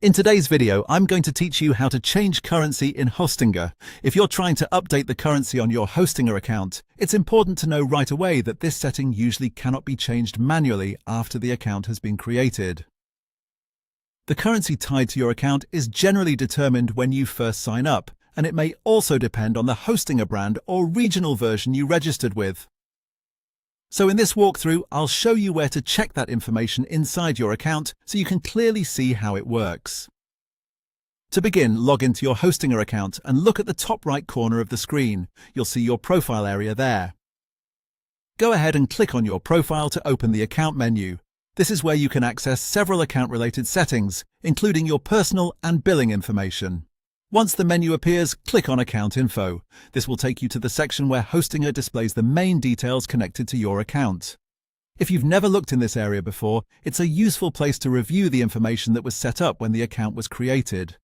In today's video, I'm going to teach you how to change currency in Hostinger. If you're trying to update the currency on your Hostinger account, it's important to know right away that this setting usually cannot be changed manually after the account has been created. The currency tied to your account is generally determined when you first sign up, and it may also depend on the Hostinger brand or regional version you registered with. So in this walkthrough, I'll show you where to check that information inside your account so you can clearly see how it works. To begin, log into your Hostinger account and look at the top right corner of the screen. You'll see your profile area there. Go ahead and click on your profile to open the account menu. This is where you can access several account-related settings, including your personal and billing information. Once the menu appears, click on Account Info. This will take you to the section where Hostinger displays the main details connected to your account. If you've never looked in this area before, it's a useful place to review the information that was set up when the account was created.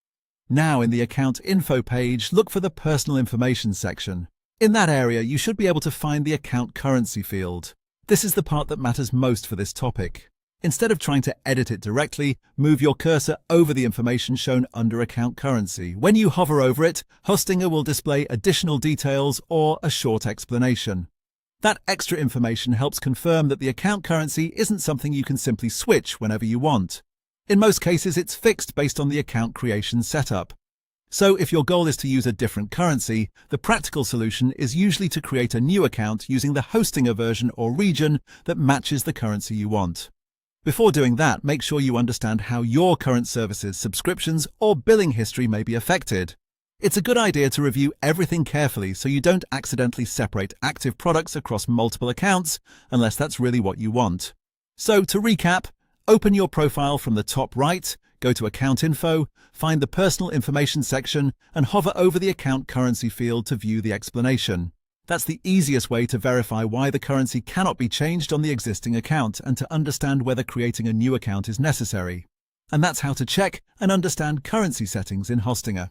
Now in the Account Info page, look for the Personal Information section. In that area, you should be able to find the Account Currency field. This is the part that matters most for this topic. Instead of trying to edit it directly, move your cursor over the information shown under Account Currency. When you hover over it, Hostinger will display additional details or a short explanation. That extra information helps confirm that the account currency isn't something you can simply switch whenever you want. In most cases, it's fixed based on the account creation setup. So if your goal is to use a different currency, the practical solution is usually to create a new account using the Hostinger version or region that matches the currency you want. Before doing that, make sure you understand how your current services, subscriptions, or billing history may be affected. It's a good idea to review everything carefully so you don't accidentally separate active products across multiple accounts, unless that's really what you want. So to recap, open your profile from the top right, go to Account Info, find the Personal Information section, and hover over the Account Currency field to view the explanation. That's the easiest way to verify why the currency cannot be changed on the existing account and to understand whether creating a new account is necessary. And that's how to check and understand currency settings in Hostinger.